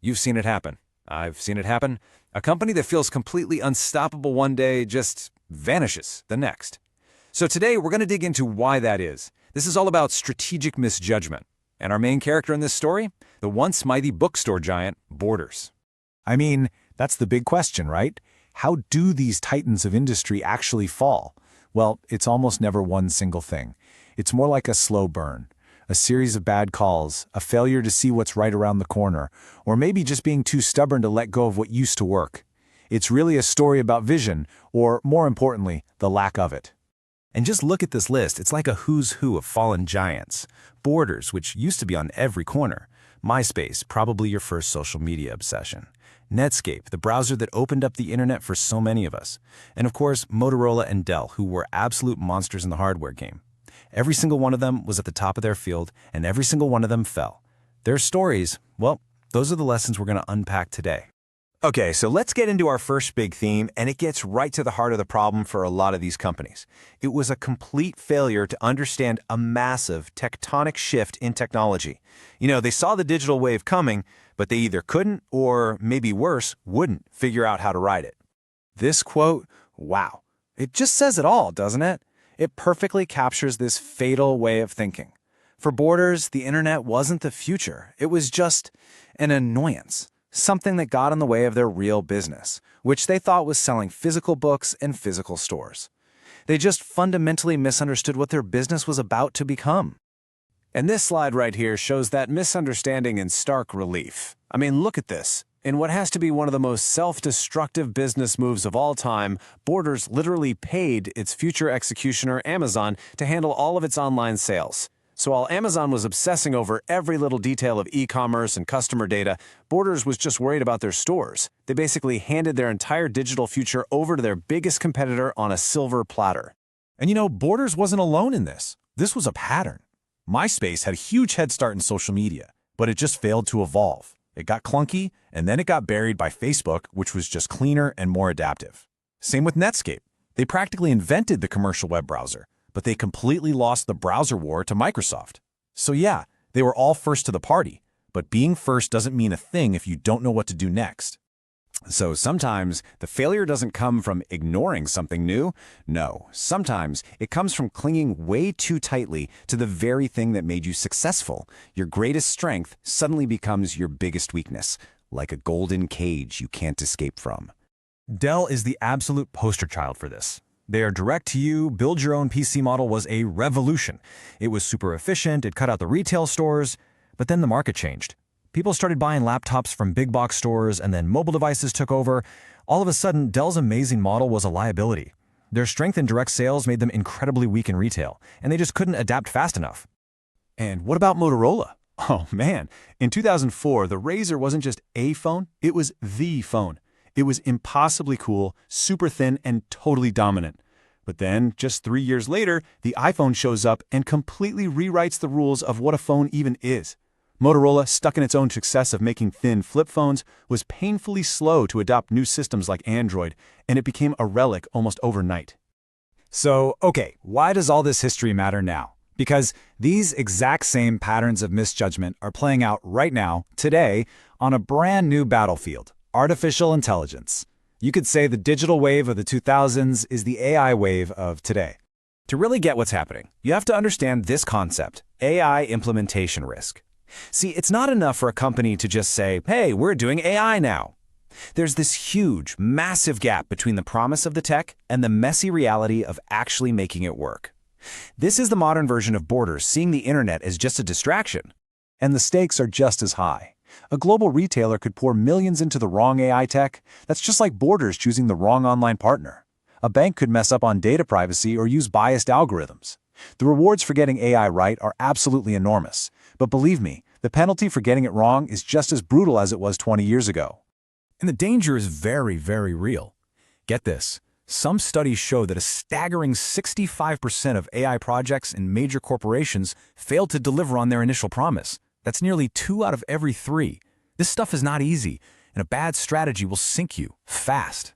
You've seen it happen. I've seen it happen. A company that feels completely unstoppable one day just vanishes the next. So today we're going to dig into why that is. This is all about strategic misjudgment. And our main character in this story? The once mighty bookstore giant, Borders. I mean, that's the big question, right? How do these titans of industry actually fall? Well, it's almost never one single thing. It's more like a slow burn. A series of bad calls, a failure to see what's right around the corner, or maybe just being too stubborn to let go of what used to work. It's really a story about vision, or more importantly, the lack of it. And just look at this list. It's like a who's who of fallen giants. Borders, which used to be on every corner. MySpace, probably your first social media obsession. Netscape, the browser that opened up the internet for so many of us. And of course, Motorola and Dell, who were absolute monsters in the hardware game. Every single one of them was at the top of their field, and every single one of them fell. Their stories, well, those are the lessons we're going to unpack today. Okay, so let's get into our first big theme, and it gets right to the heart of the problem for a lot of these companies. It was a complete failure to understand a massive tectonic shift in technology. You know, they saw the digital wave coming, but they either couldn't, or maybe worse, wouldn't figure out how to ride it. This quote, wow, it just says it all, doesn't it? It perfectly captures this fatal way of thinking. For Borders, the internet wasn't the future. It was just an annoyance, something that got in the way of their real business, which they thought was selling physical books in physical stores. They just fundamentally misunderstood what their business was about to become. And this slide right here shows that misunderstanding in stark relief. I mean, look at this. In what has to be one of the most self-destructive business moves of all time, Borders literally paid its future executioner, Amazon, to handle all of its online sales. So while Amazon was obsessing over every little detail of e-commerce and customer data, Borders was just worried about their stores. They basically handed their entire digital future over to their biggest competitor on a silver platter. And you know, Borders wasn't alone in this. This was a pattern. MySpace had a huge head start in social media, but it just failed to evolve. It got clunky, and then it got buried by Facebook, which was just cleaner and more adaptive. Same with Netscape. They practically invented the commercial web browser, but they completely lost the browser war to Microsoft. So yeah, they were all first to the party, but being first doesn't mean a thing if you don't know what to do next. So sometimes the failure doesn't come from ignoring something new. No, sometimes it comes from clinging way too tightly to the very thing that made you successful. Your greatest strength suddenly becomes your biggest weakness, like a golden cage you can't escape from. Dell is the absolute poster child for this. Their direct-to-you, build-your-own PC model was a revolution. It was super efficient, it cut out the retail stores, but then the market changed. People started buying laptops from big box stores, and then mobile devices took over. All of a sudden, Dell's amazing model was a liability. Their strength in direct sales made them incredibly weak in retail, and they just couldn't adapt fast enough. And what about Motorola? Oh man, in 2004, the Razer wasn't just a phone, it was the phone. It was impossibly cool, super thin, and totally dominant. But then, just 3 years later, the iPhone shows up and completely rewrites the rules of what a phone even is. Motorola, stuck in its own success of making thin flip phones, was painfully slow to adopt new systems like Android, and it became a relic almost overnight. So, okay, why does all this history matter now? Because these exact same patterns of misjudgment are playing out right now, today, on a brand new battlefield, artificial intelligence. You could say the digital wave of the 2000s is the AI wave of today. To really get what's happening, you have to understand this concept, AI implementation risk. See, it's not enough for a company to just say, hey, we're doing AI now. There's this huge, massive gap between the promise of the tech and the messy reality of actually making it work. This is the modern version of Borders seeing the internet as just a distraction. And the stakes are just as high. A global retailer could pour millions into the wrong AI tech. That's just like Borders choosing the wrong online partner. A bank could mess up on data privacy or use biased algorithms. The rewards for getting AI right are absolutely enormous. But believe me, the penalty for getting it wrong is just as brutal as it was 20 years ago. And the danger is very, very real. Get this. Some studies show that a staggering 65% of AI projects in major corporations failed to deliver on their initial promise. That's nearly 2 out of every 3. This stuff is not easy, and a bad strategy will sink you fast.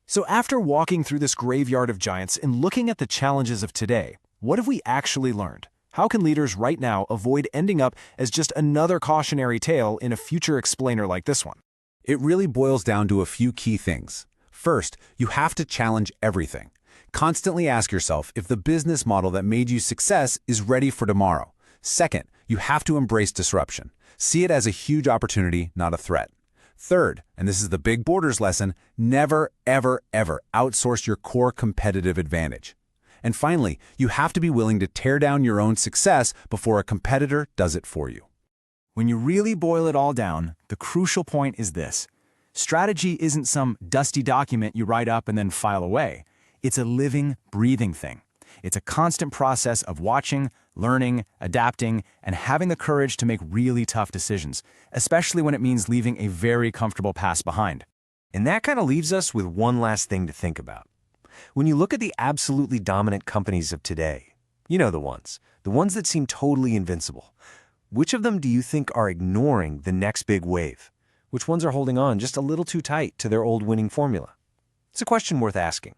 So after walking through this graveyard of giants and looking at the challenges of today, what have we actually learned? How can leaders right now avoid ending up as just another cautionary tale in a future explainer like this one? It really boils down to a few key things. First, you have to challenge everything. Constantly ask yourself if the business model that made you success is ready for tomorrow. Second, you have to embrace disruption. See it as a huge opportunity, not a threat. Third, and this is the big Borders lesson, never, ever, ever outsource your core competitive advantage. And finally, you have to be willing to tear down your own success before a competitor does it for you. When you really boil it all down, the crucial point is this. Strategy isn't some dusty document you write up and then file away. It's a living, breathing thing. It's a constant process of watching, learning, adapting, and having the courage to make really tough decisions, especially when it means leaving a very comfortable past behind. And that kind of leaves us with one last thing to think about. When you look at the absolutely dominant companies of today, you know the ones that seem totally invincible, which of them do you think are ignoring the next big wave? Which ones are holding on just a little too tight to their old winning formula? It's a question worth asking.